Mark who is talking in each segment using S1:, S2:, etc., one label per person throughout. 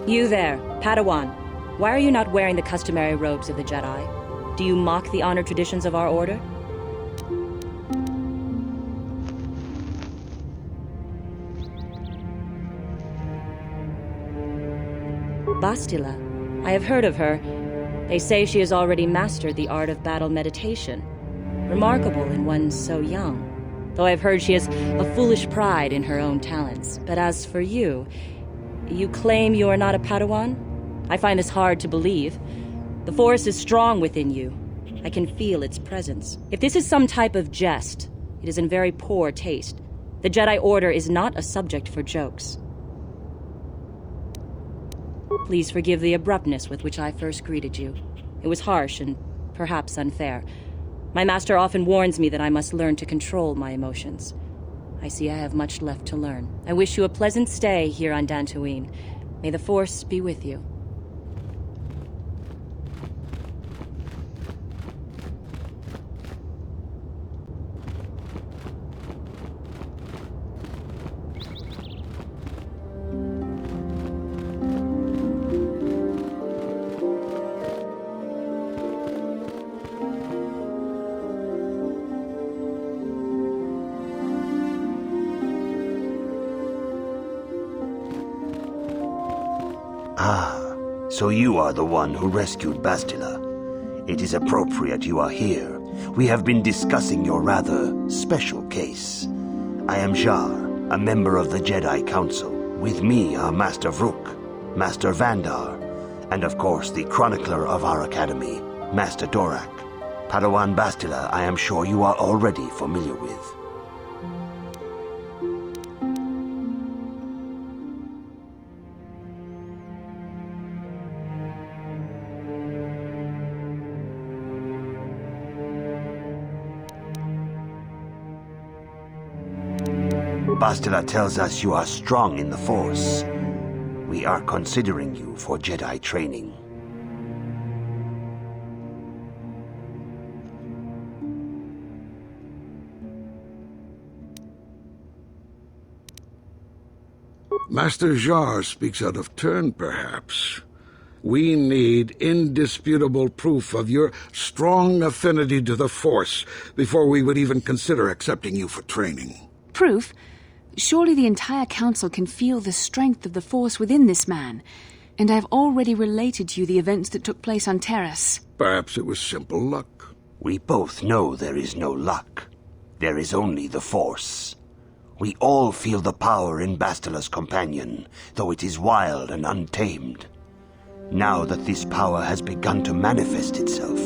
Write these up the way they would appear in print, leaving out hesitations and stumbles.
S1: You there, Padawan. Why are you not wearing the customary robes of the Jedi? Do you mock the honored traditions of our order? Bastila. I have heard of her. They say she has already mastered the art of battle meditation. Remarkable in one so young. Though I've heard she has a foolish pride in her own talents. But as for you, you claim you are not a Padawan? I find this hard to believe. The Force is strong within you. I can feel its presence. If this is some type of jest, it is in very poor taste. The Jedi Order is not a subject for jokes. Please forgive the abruptness with which I first greeted you. It was harsh and perhaps unfair. My master often warns me that I must learn to control my emotions. I see I have much left to learn. I wish you a pleasant stay here on Dantooine. May the Force be with you.
S2: Ah, so you are the one who rescued Bastila. It is appropriate you are here. We have been discussing your rather special case. I am Jar, a member of the Jedi Council. With me are Master Vrook, Master Vandar, and of course the chronicler of our academy, Master Dorak. Padawan Bastila, I am sure you are already familiar with. Bastila tells us you are strong in the Force. We are considering you for Jedi training.
S3: Master Jar speaks out of turn, perhaps. We need indisputable proof of your strong affinity to the Force before we would even consider accepting you for training.
S4: Proof? Surely the entire council can feel the strength of the Force within this man, and I've already related to you the events that took place on Terrace.
S3: Perhaps it was simple luck.
S2: We both know there is no luck. There is only the Force. We all feel the power in Bastila's companion, though it is wild and untamed. Now that this power has begun to manifest itself,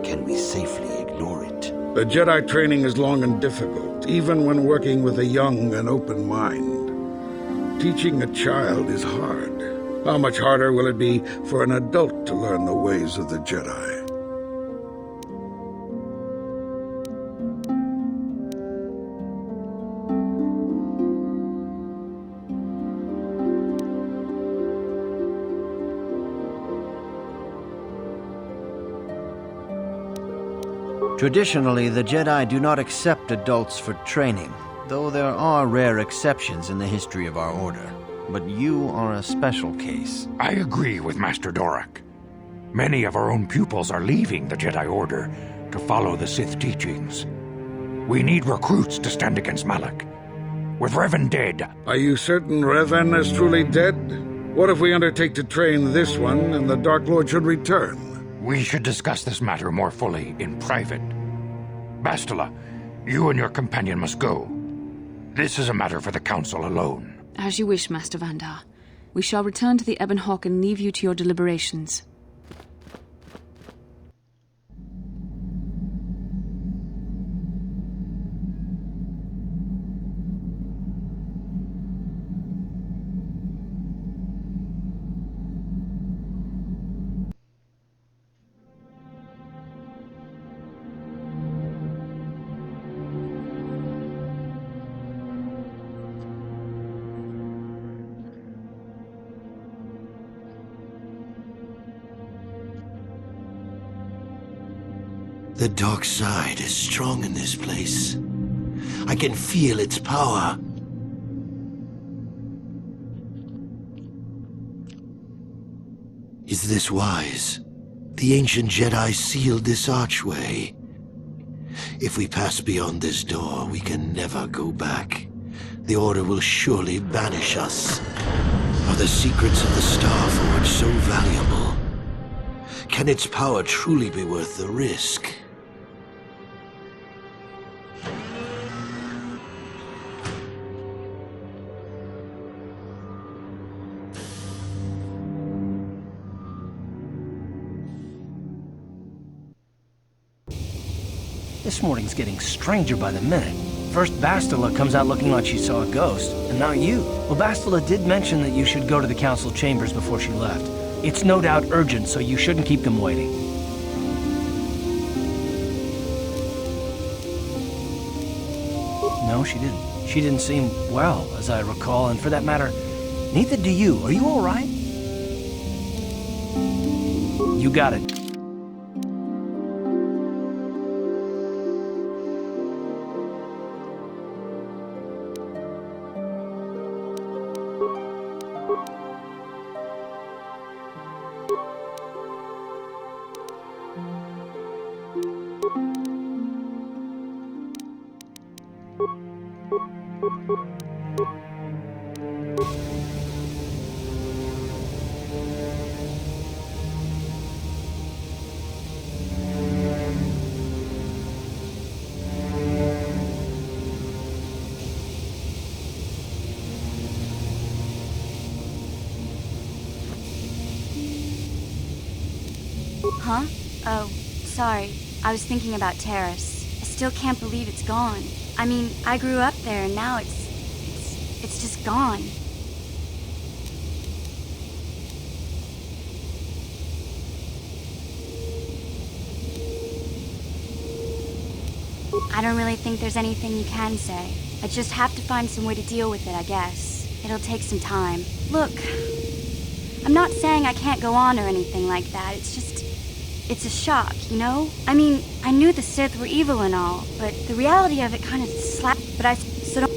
S2: can we safely ignore it?
S3: The Jedi training is long and difficult, even when working with a young and open mind. Teaching a child is hard. How much harder will it be for an adult to learn the ways of the Jedi?
S5: Traditionally, the Jedi do not accept adults for training, though there are rare exceptions in the history of our order. But you are a special case.
S6: I agree with Master Dorak. Many of our own pupils are leaving the Jedi Order to follow the Sith teachings. We need recruits to stand against Malak. With Revan dead...
S3: Are you certain Revan is truly dead? What if we undertake to train this one and the Dark Lord should return?
S6: We should discuss this matter more fully in private. Bastila, you and your companion must go. This is a matter for the Council alone.
S4: As you wish, Master Vandar. We shall return to the Ebon Hawk and leave you to your deliberations.
S2: The dark side is strong in this place. I can feel its power.
S7: Is this wise? The ancient Jedi sealed this archway. If we pass beyond this door, we can never go back. The Order will surely banish us. Are the secrets of the Star Forge so valuable? Can its power truly be worth the risk?
S8: This morning's getting stranger by the minute. First Bastila comes out looking like she saw a ghost, and now you. Well, Bastila did mention that you should go to the council chambers before she left. It's no doubt urgent, so you shouldn't keep them waiting. No, she didn't. She didn't seem well, as I recall, and for that matter, neither do you. Are you all right? You got it.
S9: Huh? Oh, sorry. I was thinking about Terrace. I still can't believe it's gone. I mean, I grew up there and now it's just gone. I don't really think there's anything you can say. I just have to find some way to deal with it, I guess. It'll take some time. Look, I'm not saying I can't go on or anything like that. It's a shock, you know? I mean, I knew the Sith were evil and all, but the reality of it kind of slapped. But so don't.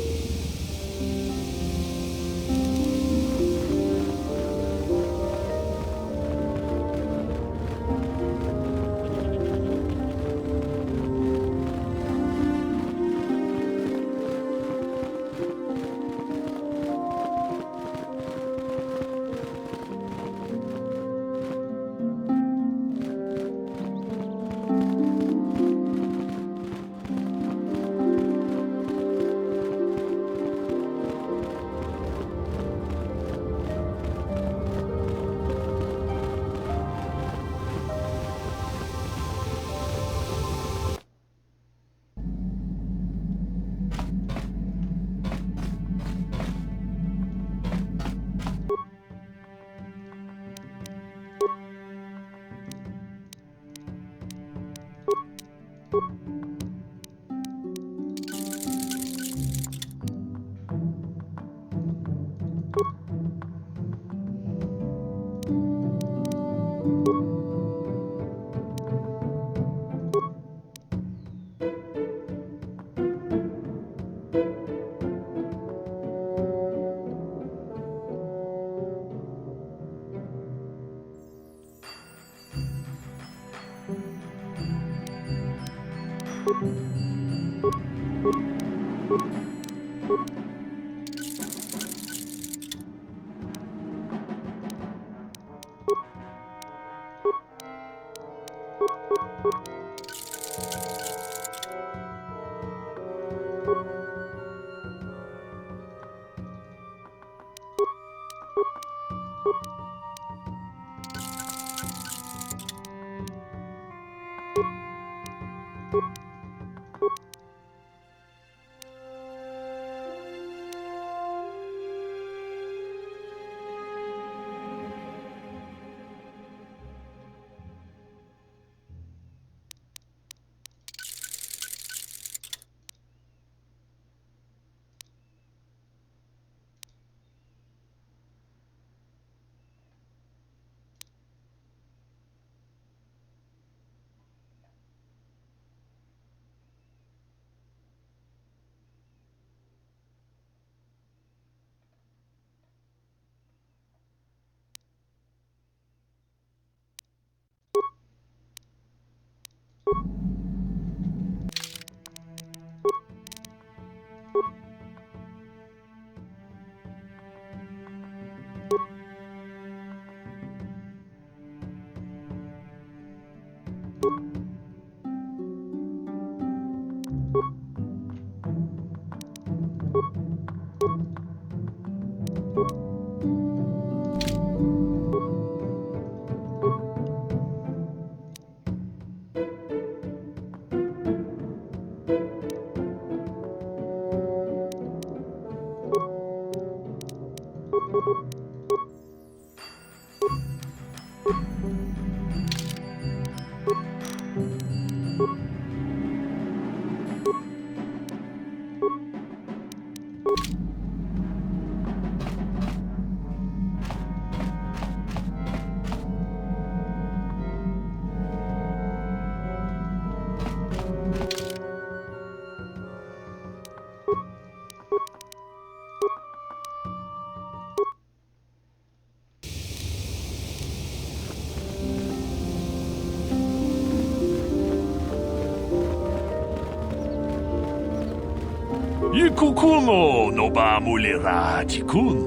S10: Ikukuno no ba mulera tikun.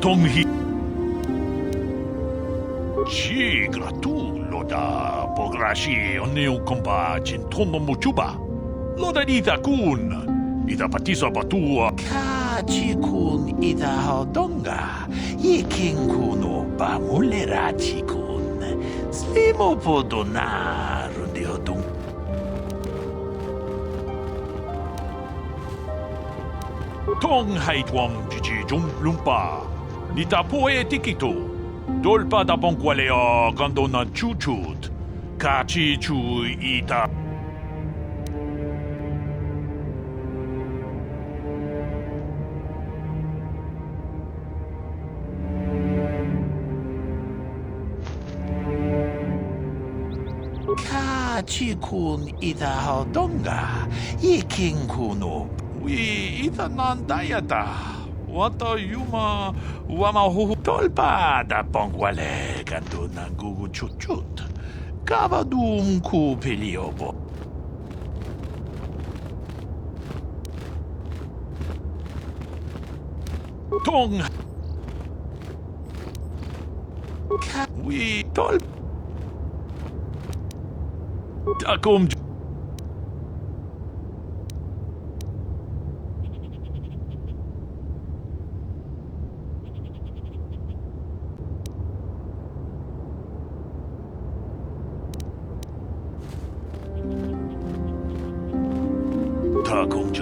S10: Tonghi. Chi gratulo da pograshi oneu kompa chintono muchuba. Loda ita kun. Ita patisa batua. Kachi kun ita hodonga. Ikin kuno ba mulera tikun. Slimo podonar de hodonga. Tong haitwam jiji jum lumpa. Nita poe tikito. Dolpa da bonqualea gandona chuchut. Kachi chu ita. Kachi kun ita hodonga. Ikin kuno. Wi ita nandayata. Wata yuma wama hu tolpa da pongwale kanto na gugu chuchut. Kavadum ku peliobo. Tong. Wi tol. Takum.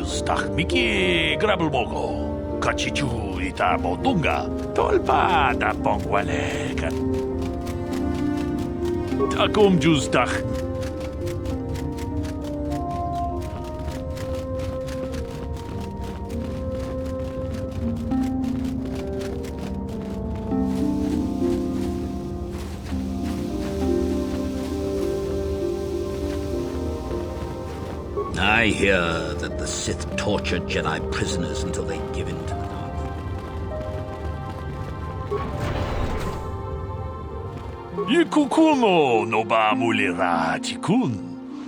S10: Stach Miki Grabelmogo, Kachichu ita Bodunga, Tolpa da Pongwaleka. Takum Justach.
S11: I hear that the Sith torture Jedi prisoners until they give in to the dark.
S10: Ikukuno no ba mulera tikun.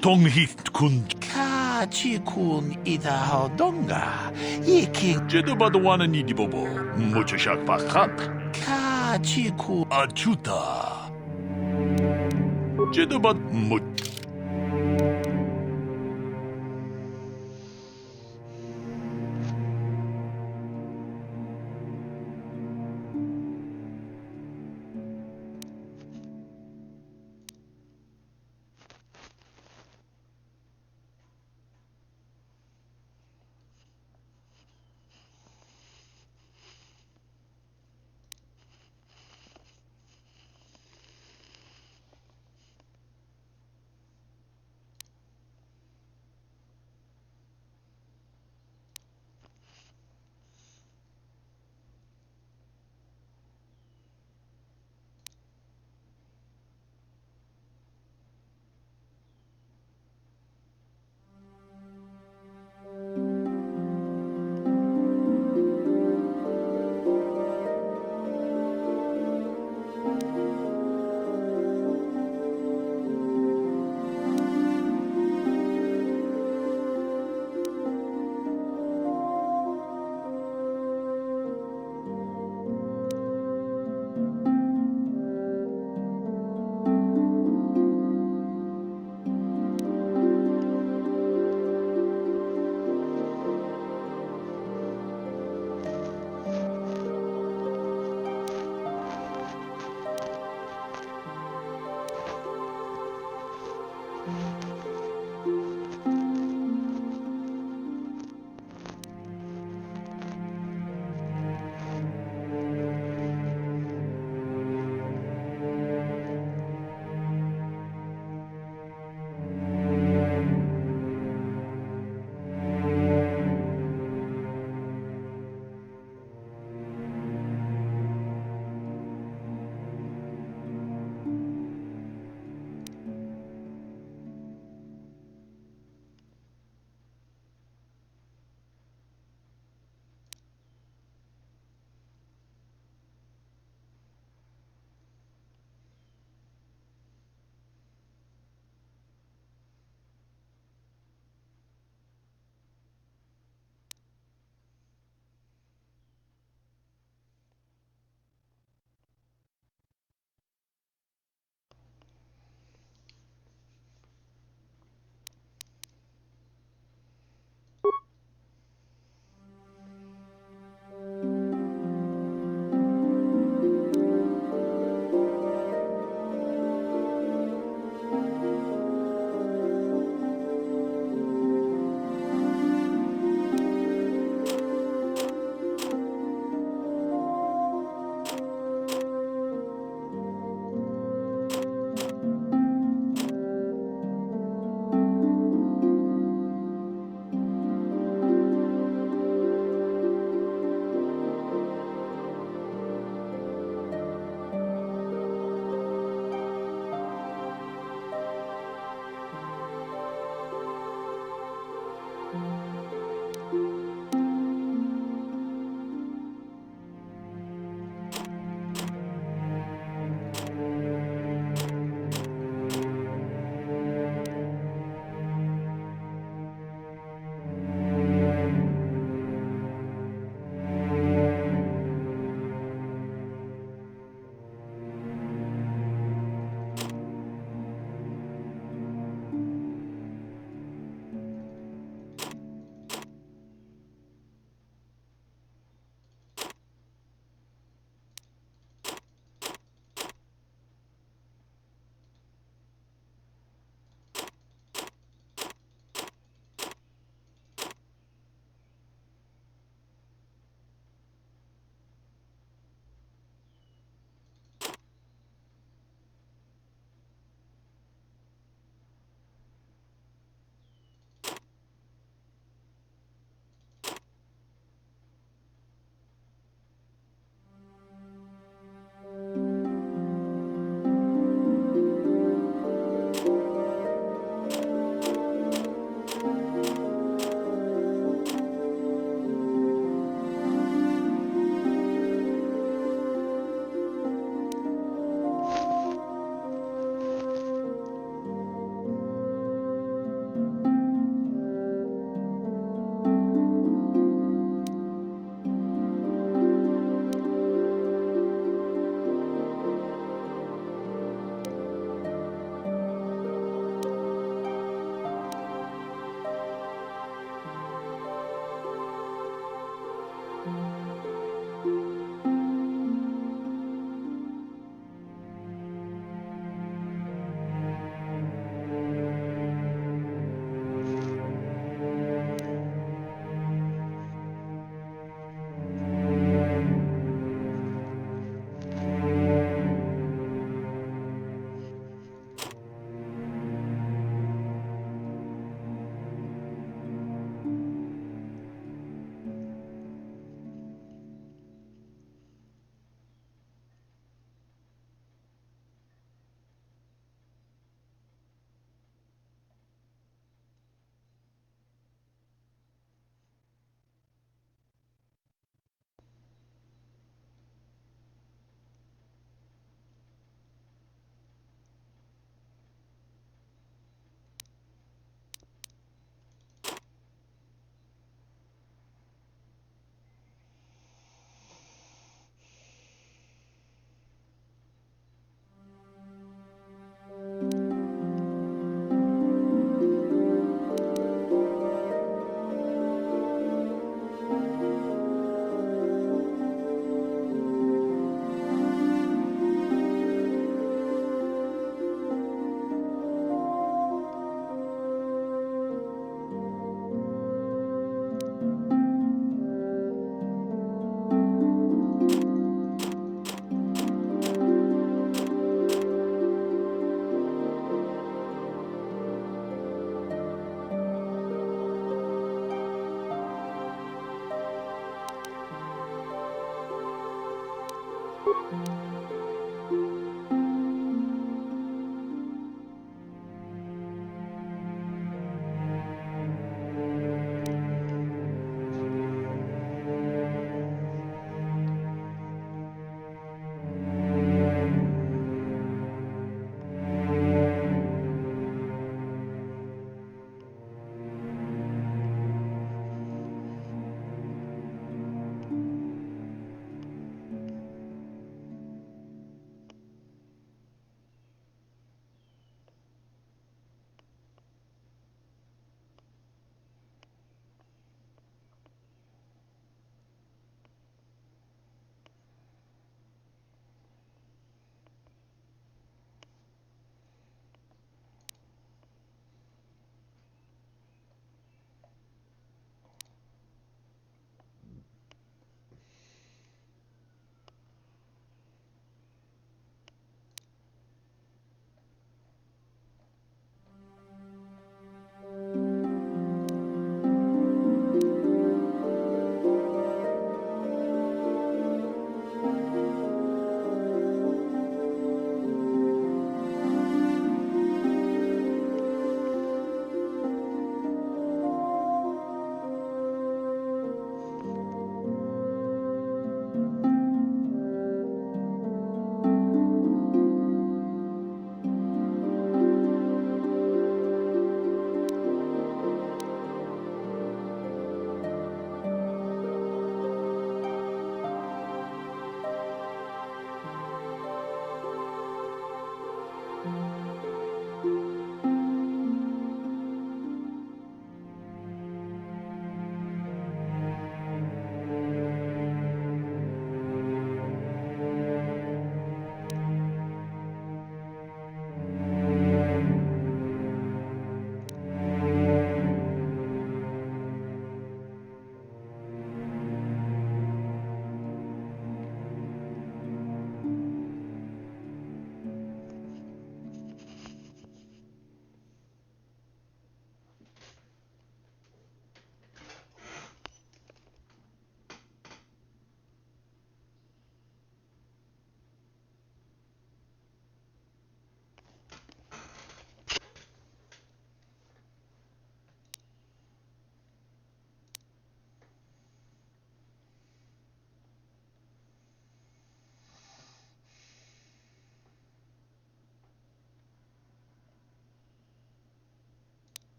S10: Tonghit kun. Kachi kun ita hodonga. Iking. Jedabadawana ni dibobo. Muchashak pakat. Kachi kun. Achuta. Jedabad.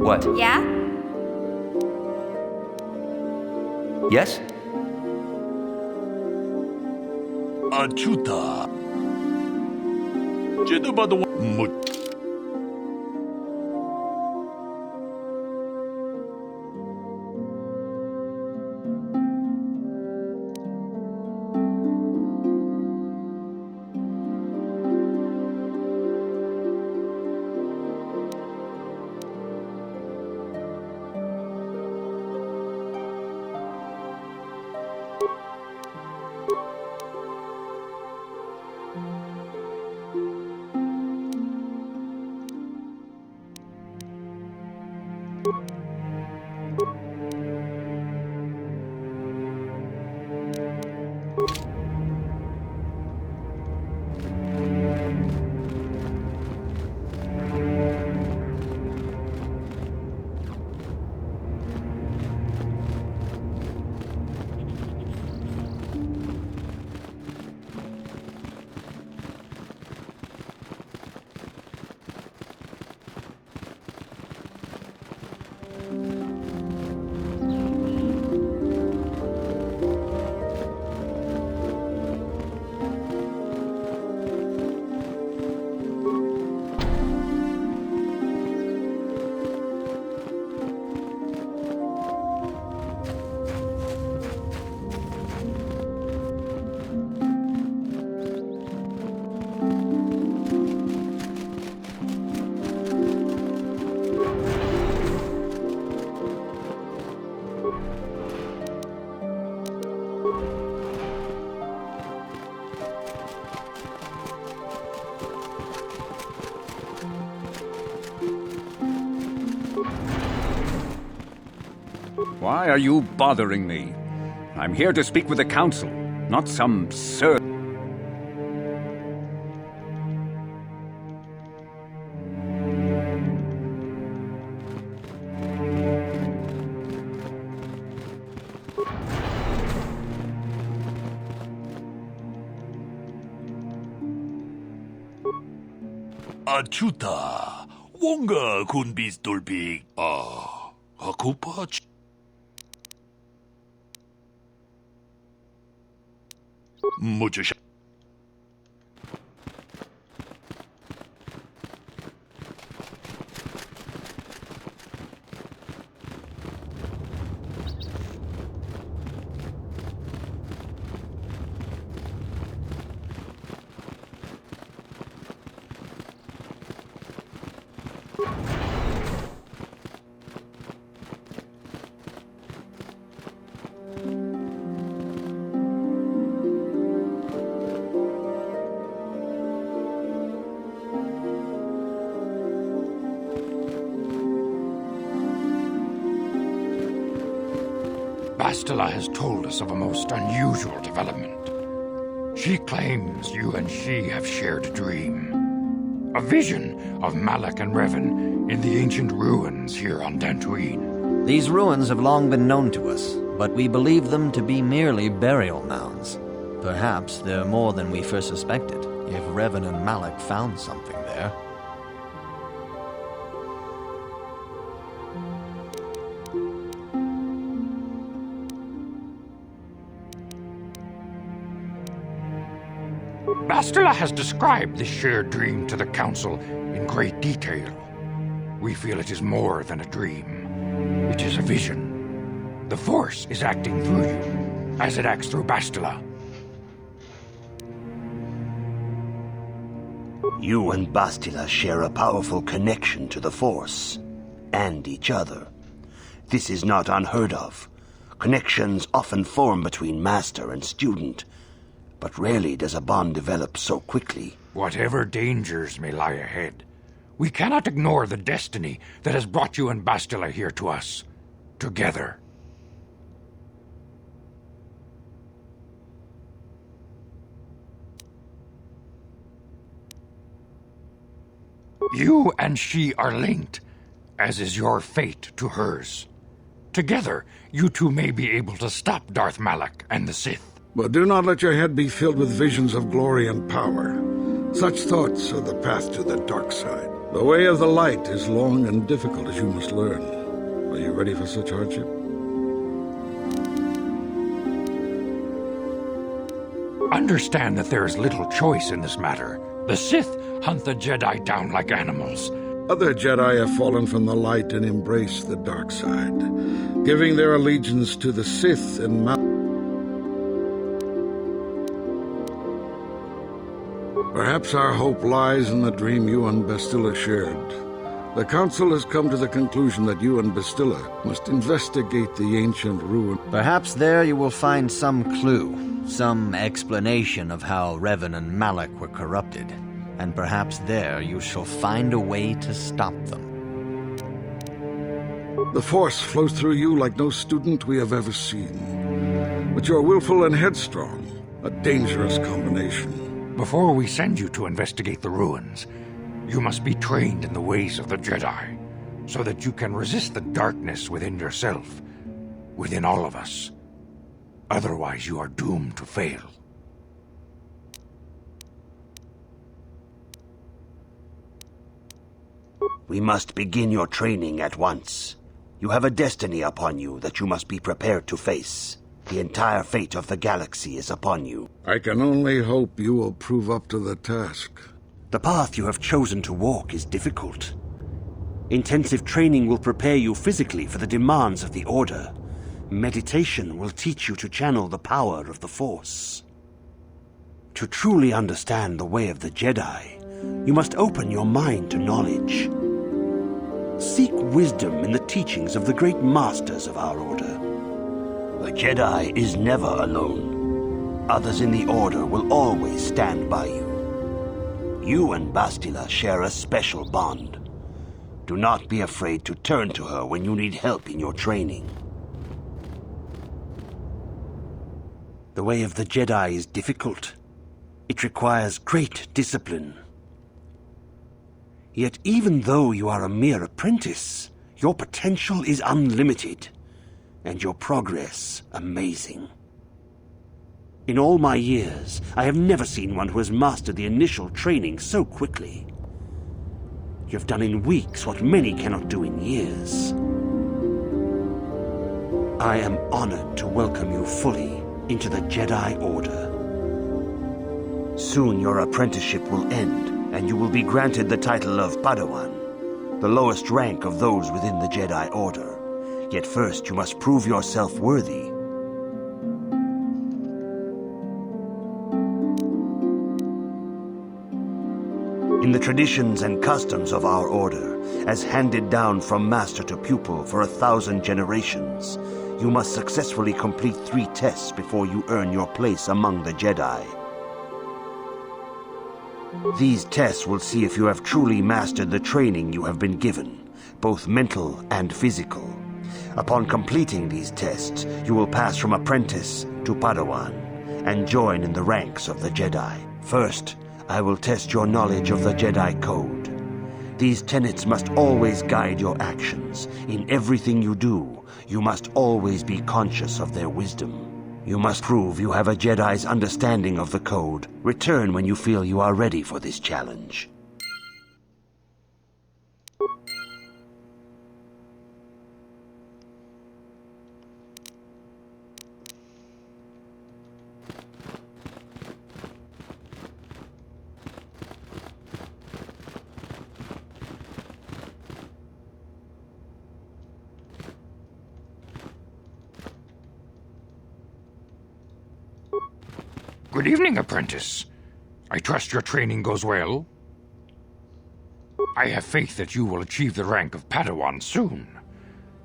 S12: What?
S9: Yeah?
S12: Yes?
S10: Achuta. Jedabado mut.
S13: Why are you bothering me? I'm here to speak with the council, not some sir.
S10: Achuta. Wonga kun bistulpig. Ako pa. Mucho sh-
S6: Bastila has told us of a most unusual development. She claims you and she have shared a dream. A vision of Malak and Revan in the ancient ruins here on Dantooine.
S5: These ruins have long been known to us, but we believe them to be merely burial mounds. Perhaps they're more than we first suspected, if Revan and Malak found something there.
S6: Bastila has described this shared dream to the Council in great detail. We feel it is more than a dream. It is a vision. The Force is acting through you, as it acts through Bastila.
S2: You and Bastila share a powerful connection to the Force, and each other. This is not unheard of. Connections often form between master and student, but rarely does a bond develop so quickly.
S6: Whatever dangers may lie ahead, we cannot ignore the destiny that has brought you and Bastila here to us, together. You and she are linked, as is your fate to hers. Together, you two may be able to stop Darth Malak and the Sith.
S3: But do not let your head be filled with visions of glory and power. Such thoughts are the path to the dark side. The way of the light is long and difficult, as you must learn. Are you ready for such hardship?
S6: Understand that there is little choice in this matter. The Sith hunt the Jedi down like animals.
S3: Other Jedi have fallen from the light and embraced the dark side, giving their allegiance to the Sith and Perhaps our hope lies in the dream you and Bastila shared. The Council has come to the conclusion that you and Bastila must investigate the ancient ruin.
S5: Perhaps there you will find some clue, some explanation of how Revan and Malak were corrupted. And perhaps there you shall find a way to stop them.
S3: The Force flows through you like no student we have ever seen. But you are willful and headstrong, a dangerous combination.
S6: Before we send you to investigate the ruins, you must be trained in the ways of the Jedi, so that you can resist the darkness within yourself, within all of us. Otherwise, you are doomed to fail.
S2: We must begin your training at once. You have a destiny upon you that you must be prepared to face. The entire fate of the galaxy is upon you.
S3: I can only hope you will prove up to the task.
S2: The path you have chosen to walk is difficult. Intensive training will prepare you physically for the demands of the Order. Meditation will teach you to channel the power of the Force. To truly understand the way of the Jedi, you must open your mind to knowledge. Seek wisdom in the teachings of the great masters of our Order. The Jedi is never alone. Others in the Order will always stand by you. You and Bastila share a special bond. Do not be afraid to turn to her when you need help in your training. The way of the Jedi is difficult. It requires great discipline. Yet even though you are a mere apprentice, your potential is unlimited, and your progress amazing. In all my years, I have never seen one who has mastered the initial training so quickly. You have done in weeks what many cannot do in years. I am honored to welcome you fully into the Jedi Order. Soon your apprenticeship will end, and you will be granted the title of Padawan, the lowest rank of those within the Jedi Order. Yet first you must prove yourself worthy. In the traditions and customs of our Order, as handed down from master to pupil for 1,000 generations, you must successfully complete 3 tests before you earn your place among the Jedi. These tests will see if you have truly mastered the training you have been given, both mental and physical. Upon completing these tests, you will pass from apprentice to Padawan and join in the ranks of the Jedi. First, I will test your knowledge of the Jedi Code. These tenets must always guide your actions. In everything you do, you must always be conscious of their wisdom. You must prove you have a Jedi's understanding of the Code. Return when you feel you are ready for this challenge.
S6: Good evening, apprentice. I trust your training goes well. I have faith that you will achieve the rank of Padawan soon.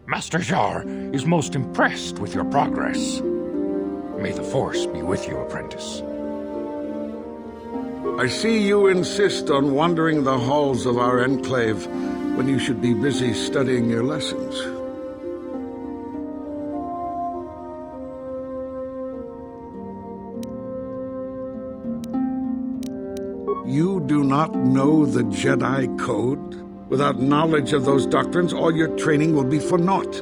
S6: Master Jar is most impressed with your progress. May the Force be with you, apprentice.
S3: I see you insist on wandering the halls of our enclave when you should be busy studying your lessons. You do not know the Jedi Code? Without knowledge of those doctrines, all your training will be for naught.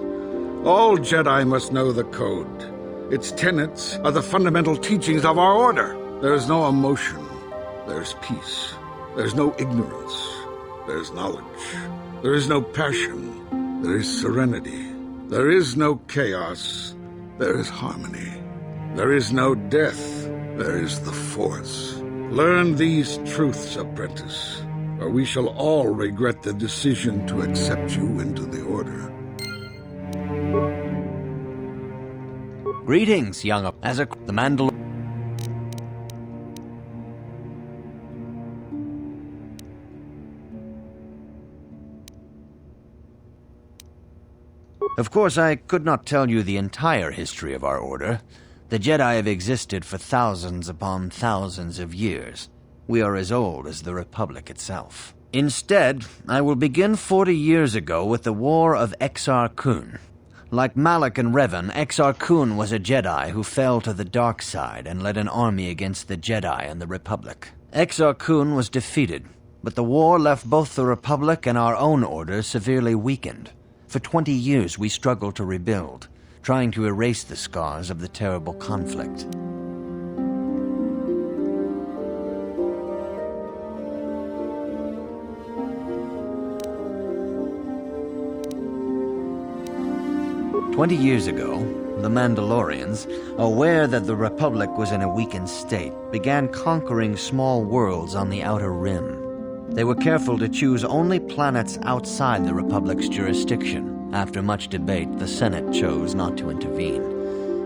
S3: All Jedi must know the Code. Its tenets are the fundamental teachings of our order. There is no emotion. There's peace. There's no ignorance. There's knowledge. There is no passion. There is serenity. There is no chaos. There is harmony. There is no death. There is the Force. Learn these truths, apprentice, or we shall all regret the decision to accept you into the Order.
S5: Greetings, young the Mandalorian. Of course, I could not tell you the entire history of our order. The Jedi have existed for thousands upon thousands of years. We are as old as the Republic itself. Instead, I will begin 40 years ago with the War of Exar Kun. Like Malak and Revan, Exar Kun was a Jedi who fell to the dark side and led an army against the Jedi and the Republic. Exar Kun was defeated, but the war left both the Republic and our own order severely weakened. For 20 years we struggled to rebuild, trying to erase the scars of the terrible conflict. "20 years ago, the Mandalorians, aware that the Republic was in a weakened state, began conquering small worlds on the Outer Rim. They were careful to choose only planets outside the Republic's jurisdiction. After much debate, the Senate chose not to intervene.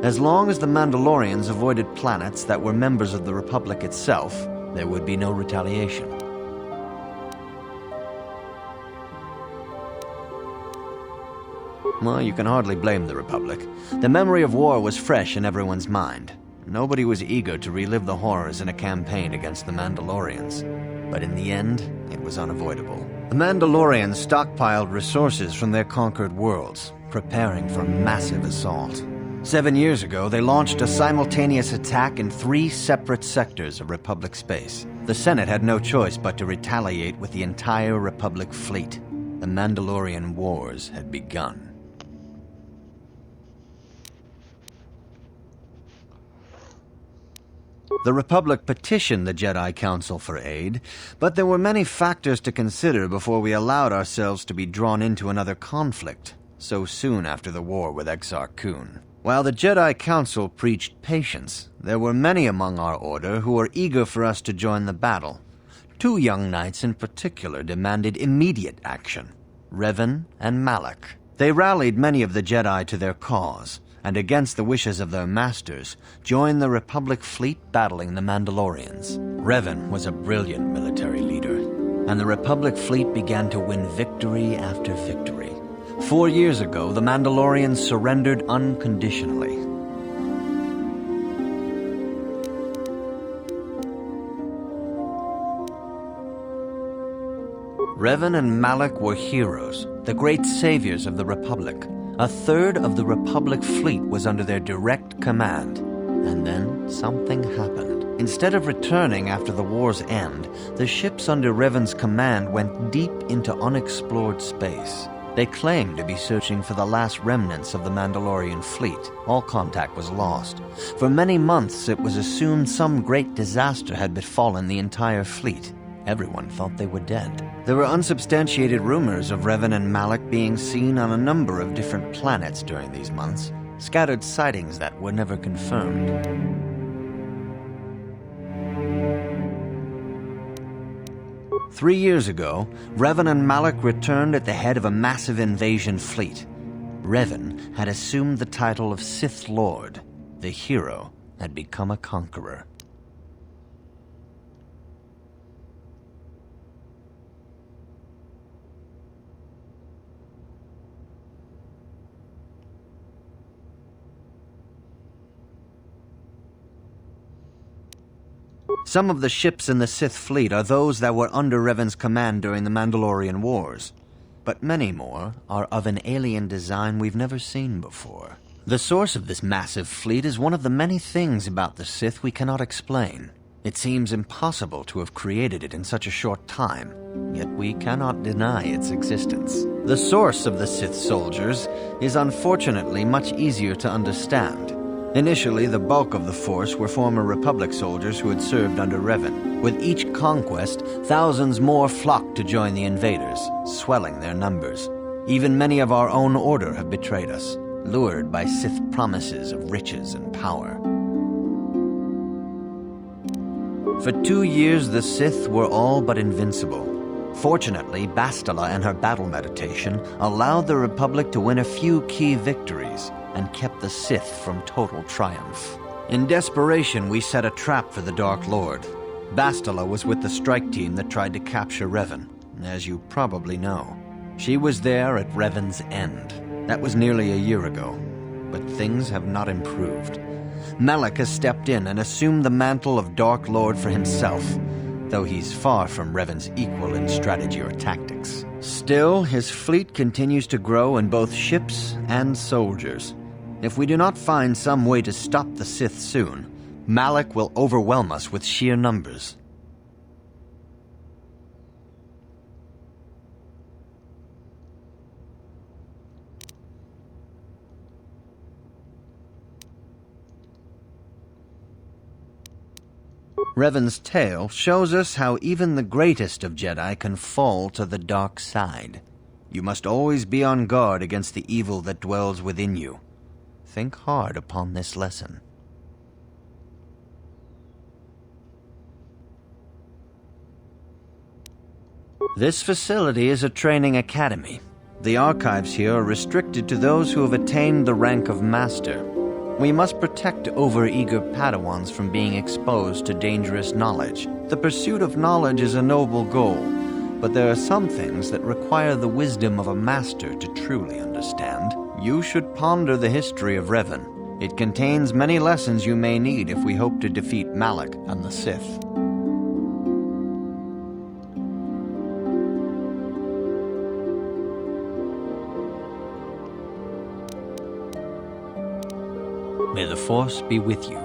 S5: As long as the Mandalorians avoided planets that were members of the Republic itself, there would be no retaliation. Well, you can hardly blame the Republic. The memory of war was fresh in everyone's mind. Nobody was eager to relive the horrors in a campaign against the Mandalorians. But in the end, it was unavoidable. The Mandalorians stockpiled resources from their conquered worlds, preparing for a massive assault. 7 years ago, they launched a simultaneous attack in 3 separate sectors of Republic space. The Senate had no choice but to retaliate with the entire Republic fleet. The Mandalorian Wars had begun. The Republic petitioned the Jedi Council for aid, but there were many factors to consider before we allowed ourselves to be drawn into another conflict, so soon after the war with Exar Kun. While the Jedi Council preached patience, there were many among our order who were eager for us to join the battle. 2 young knights in particular demanded immediate action, Revan and Malak. They rallied many of the Jedi to their cause, and against the wishes of their masters, joined the Republic fleet battling the Mandalorians. Revan was a brilliant military leader, and the Republic fleet began to win victory after victory. 4 years ago, the Mandalorians surrendered unconditionally. Revan and Malak were heroes, the great saviors of the Republic. 1/3 of the Republic fleet was under their direct command. And then something happened. Instead of returning after the war's end, the ships under Revan's command went deep into unexplored space. They claimed to be searching for the last remnants of the Mandalorian fleet. All contact was lost. For many months, it was assumed some great disaster had befallen the entire fleet. Everyone thought they were dead. There were unsubstantiated rumors of Revan and Malak being seen on a number of different planets during these months, scattered sightings that were never confirmed. 3 years ago, Revan and Malak returned at the head of a massive invasion fleet. Revan had assumed the title of Sith Lord. The hero had become a conqueror. Some of the ships in the Sith fleet are those that were under Revan's command during the Mandalorian Wars, but many more are of an alien design we've never seen before. The source of this massive fleet is one of the many things about the Sith we cannot explain. It seems impossible to have created it in such a short time, yet we cannot deny its existence. The source of the Sith soldiers is unfortunately much easier to understand. Initially, the bulk of the force were former Republic soldiers who had served under Revan. With each conquest, thousands more flocked to join the invaders, swelling their numbers. Even many of our own order have betrayed us, lured by Sith promises of riches and power. For 2 years, the Sith were all but invincible. Fortunately, Bastila and her battle meditation allowed the Republic to win a few key victories, and kept the Sith from total triumph. In desperation, we set a trap for the Dark Lord. Bastila was with the strike team that tried to capture Revan, as you probably know. She was there at Revan's end. That was nearly a year ago, but things have not improved. Malak has stepped in and assumed the mantle of Dark Lord for himself, though he's far from Revan's equal in strategy or tactics. Still, his fleet continues to grow in both ships and soldiers. If we do not find some way to stop the Sith soon, Malak will overwhelm us with sheer numbers. Revan's tale shows us how even the greatest of Jedi can fall to the dark side. You must always be on guard against the evil that dwells within you. Think hard upon this lesson. This facility is a training academy. The archives here are restricted to those who have attained the rank of Master. We must protect over-eager Padawans from being exposed to dangerous knowledge. The pursuit of knowledge is a noble goal, but there are some things that require the wisdom of a master to truly understand. You should ponder the history of Revan. It contains many lessons you may need if we hope to defeat Malak and the Sith. May the Force be with you.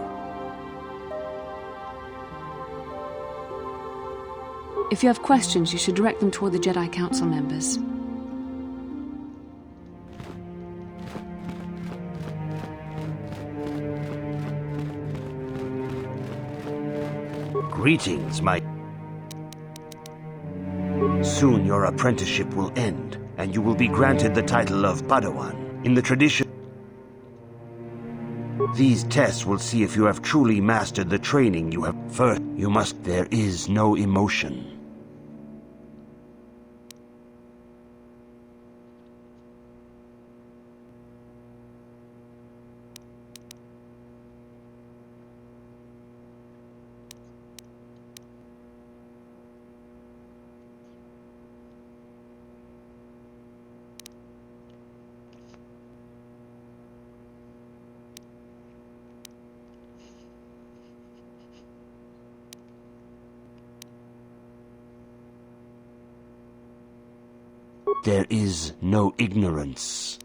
S4: If you have questions, you should direct them toward the Jedi Council members.
S2: Greetings, my... Soon your apprenticeship will end, and you will be granted the title of Padawan. In the tradition... These tests will see if you have truly mastered the training you have. First, you must... There is no emotion. There is no ignorance.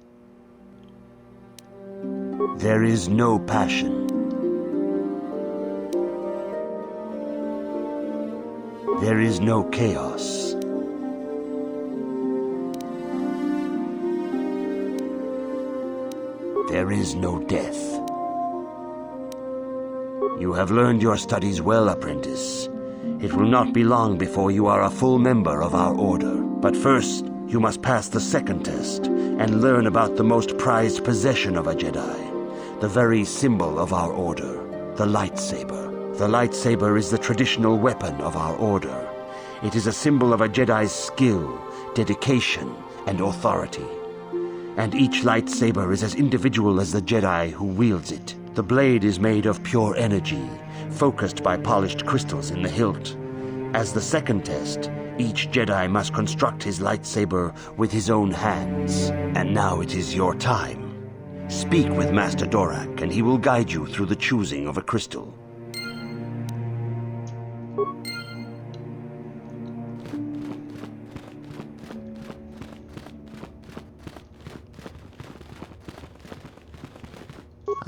S2: There is no passion. There is no chaos. There is no death. You have learned your studies well, apprentice. It will not be long before you are a full member of our order. But first, you must pass the second test and learn about the most prized possession of a Jedi, the very symbol of our order, the lightsaber. The lightsaber is the traditional weapon of our order. It is a symbol of a Jedi's skill, dedication, and authority. And each lightsaber is as individual as the Jedi who wields it. The blade is made of pure energy, focused by polished crystals in the hilt. As the second test, each Jedi must construct his lightsaber with his own hands. And now it is your time. Speak with Master Dorak, and he will guide you through the choosing of a crystal.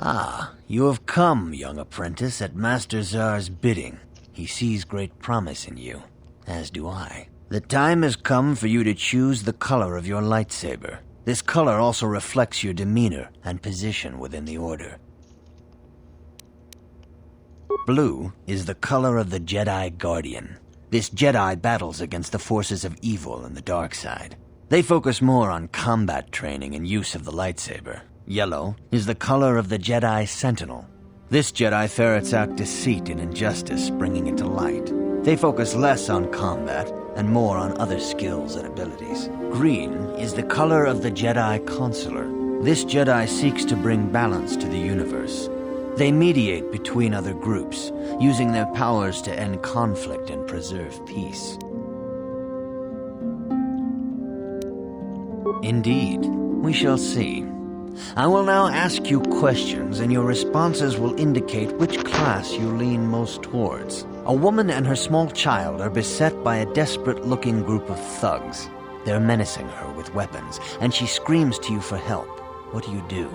S5: Ah, you have come, young apprentice, at Master Zar's bidding. He sees great promise in you, as do I. The time has come for you to choose the color of your lightsaber. This color also reflects your demeanor and position within the Order. Blue is the color of the Jedi Guardian. This Jedi battles against the forces of evil and the dark side. They focus more on combat training and use of the lightsaber. Yellow is the color of the Jedi Sentinel. This Jedi ferrets out deceit and injustice, bringing it to light. They focus less on combat and more on other skills and abilities. Green is the color of the Jedi Consular. This Jedi seeks to bring balance to the universe. They mediate between other groups, using their powers to end conflict and preserve peace. Indeed, we shall see. I will now ask you questions, and your responses will indicate which class you lean most towards. A woman and her small child are beset by a desperate-looking group of thugs. They're menacing her with weapons, and she screams to you for help. What do?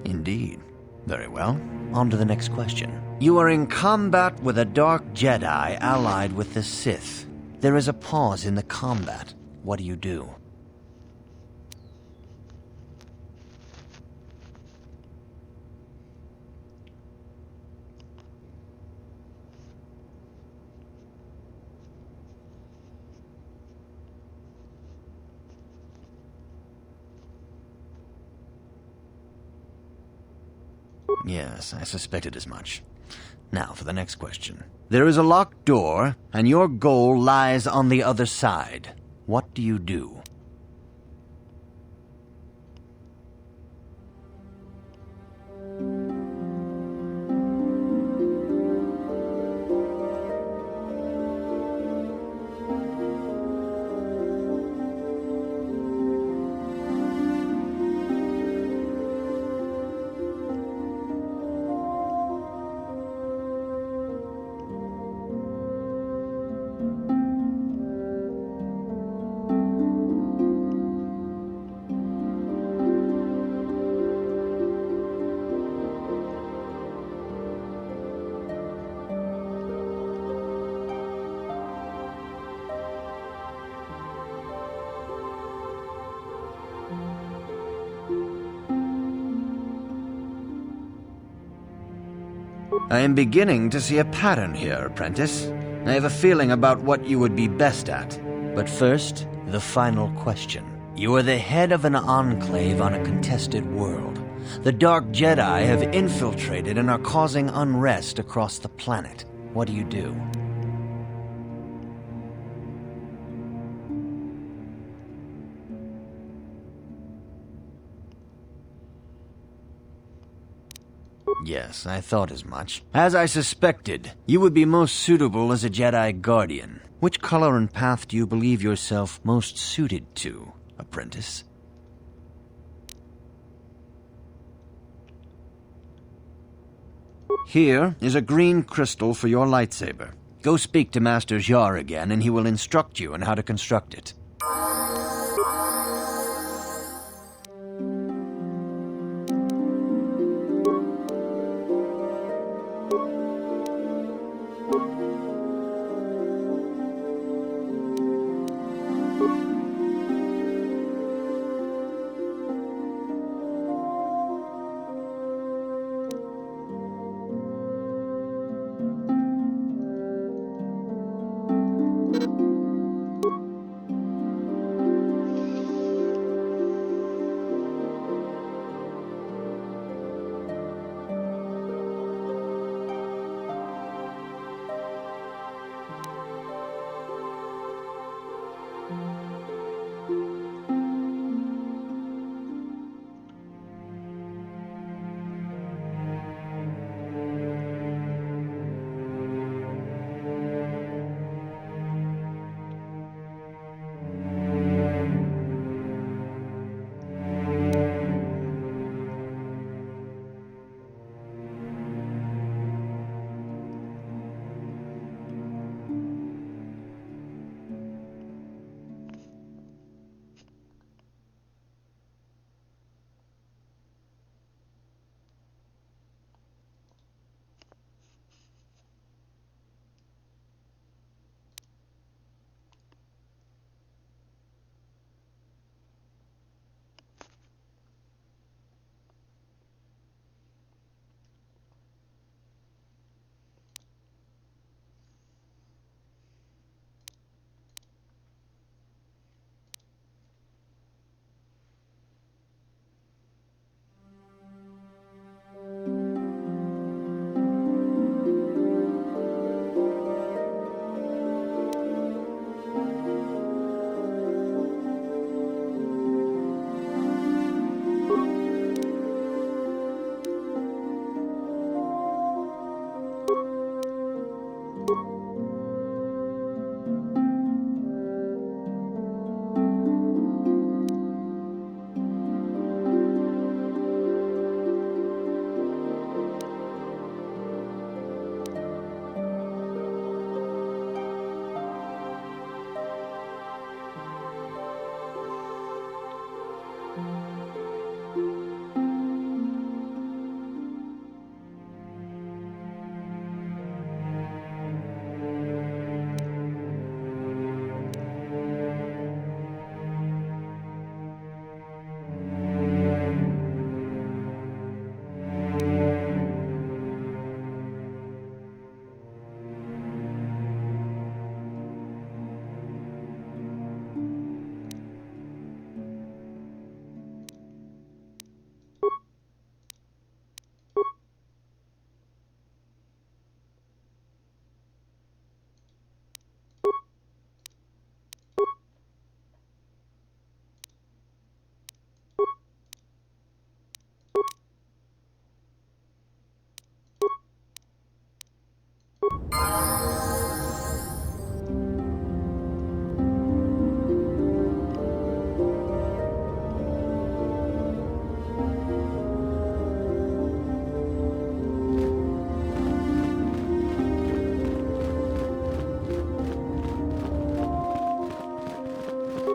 S5: Indeed. Very well. On to the next question. You are in combat with a dark Jedi allied with the Sith. There is a pause in the combat. What do? Yes, I suspected as much. Now for the next question. There is a locked door, and your goal lies on the other side. What do? I am beginning to see a pattern here, apprentice. I have a feeling about what you would be best at. But first, the final question. You are the head of an enclave on a contested world. The Dark Jedi have infiltrated and are causing unrest across the planet. What do? Yes, I thought as much. As I suspected, you would be most suitable as a Jedi Guardian. Which color and path do you believe yourself most suited to, apprentice? Here is a green crystal for your lightsaber. Go speak to Master Jar again, and he will instruct you on how to construct it.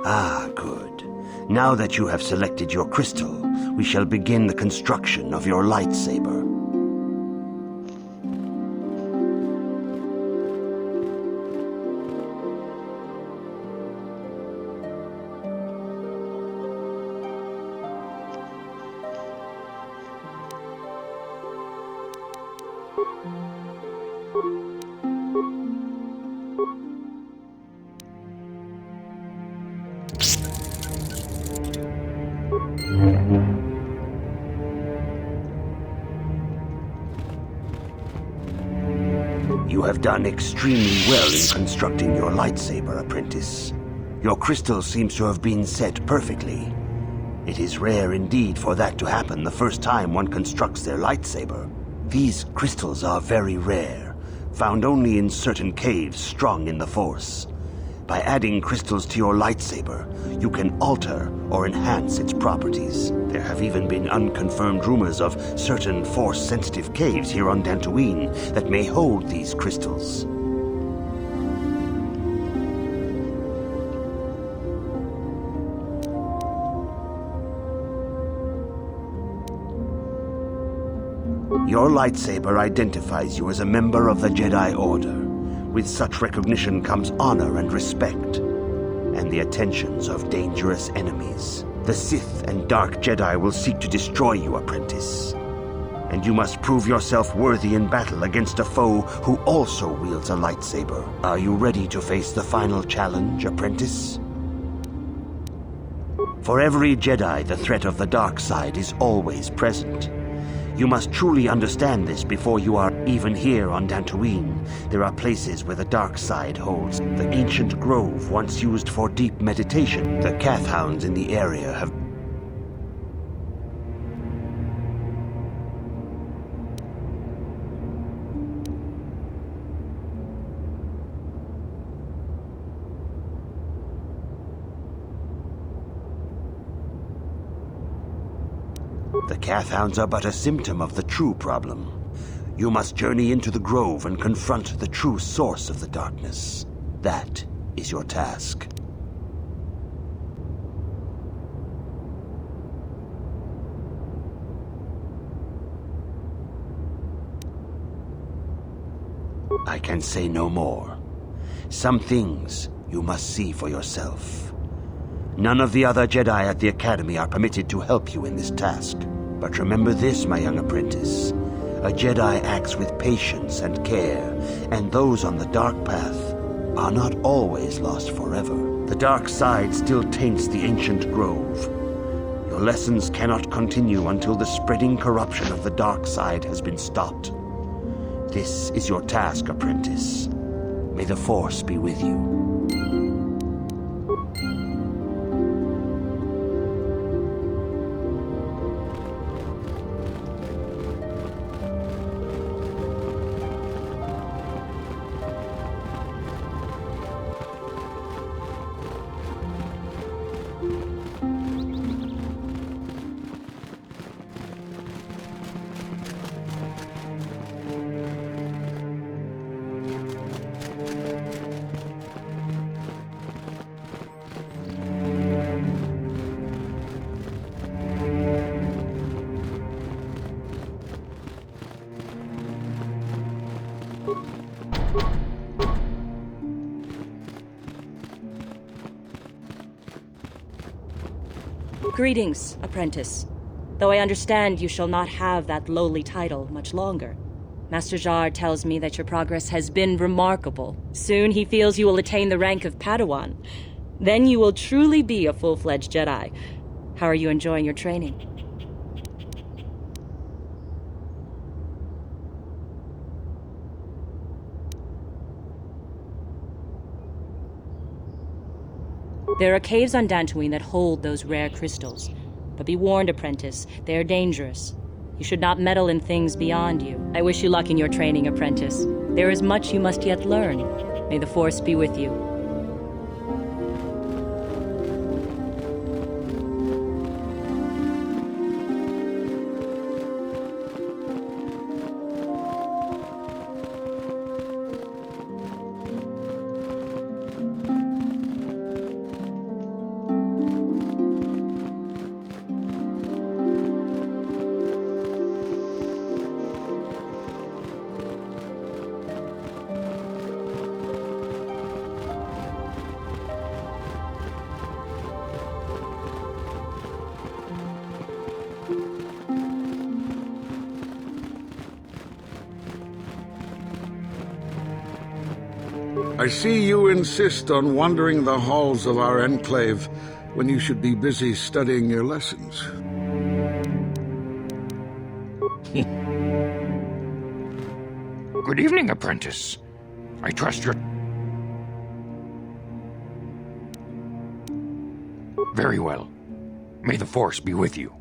S2: Ah, good. Now that you have selected your crystal, we shall begin the construction of your lightsaber. You have done extremely well in constructing your lightsaber, apprentice. Your crystal seems to have been set perfectly. It is rare indeed for that to happen the first time one constructs their lightsaber. These crystals are very rare, found only in certain caves strung in the Force. By adding crystals to your lightsaber, you can alter or enhance its properties. There have even been unconfirmed rumors of certain Force-sensitive caves here on Dantooine that may hold these crystals. Your lightsaber identifies you as a member of the Jedi Order. With such recognition comes honor and respect, and the attentions of dangerous enemies. The Sith and Dark Jedi will seek to destroy you, apprentice. And you must prove yourself worthy in battle against a foe who also wields a lightsaber. Are you ready to face the final challenge, apprentice? For every Jedi, the threat of the dark side is always present. You must truly understand this before you are even here on Dantooine. There are places where the dark side holds. The ancient grove once used for deep meditation. The Kath hounds in the area have... The Kath hounds are but a symptom of the true problem. You must journey into the grove and confront the true source of the darkness. That is your task. I can say no more. Some things you must see for yourself. None of the other Jedi at the Academy are permitted to help you in this task. But remember this, my young apprentice. A Jedi acts with patience and care, and those on the dark path are not always lost forever. The dark side still taints the ancient grove. Your lessons cannot continue until the spreading corruption of the dark side has been stopped. This is your task, apprentice. May the Force be with you.
S1: Greetings, apprentice. Though I understand you shall not have that lowly title much longer. Master Jar tells me that your progress has been remarkable. Soon he feels you will attain the rank of Padawan. Then you will truly be a full-fledged Jedi. How are you enjoying your training? There are caves on Dantooine that hold those rare crystals. But be warned, apprentice, they are dangerous. You should not meddle in things beyond you. I wish you luck in your training, apprentice. There is much you must yet learn. May the Force be with you.
S3: I see you insist on wandering the halls of our enclave when you should be busy studying your lessons.
S6: Good evening, apprentice. I trust you're... Very well. May the Force be with you.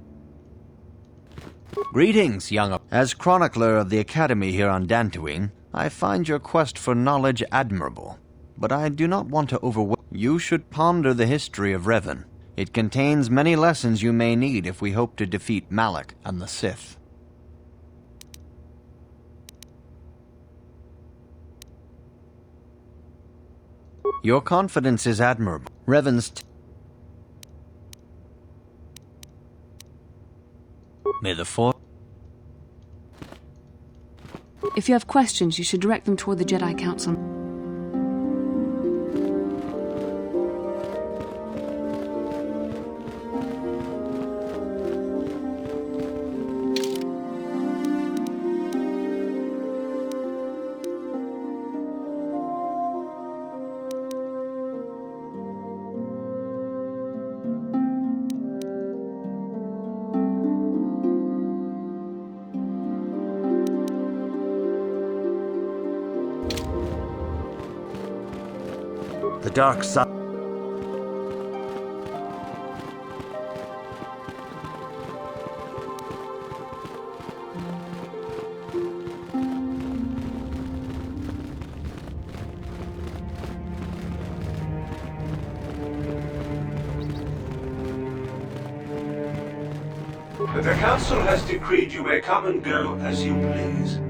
S5: Greetings, young... As chronicler of the Academy here on Dantooine, I find your quest for knowledge admirable. but I do not want to overwhelm. You should ponder the history of Revan. It contains many lessons you may need if we hope to defeat Malak and the Sith. Your confidence is admirable. Revan's May the Force...
S4: If you have questions, you should direct them toward the Jedi Council.
S2: The dark side.
S14: The Council has decreed you may come and go as you please.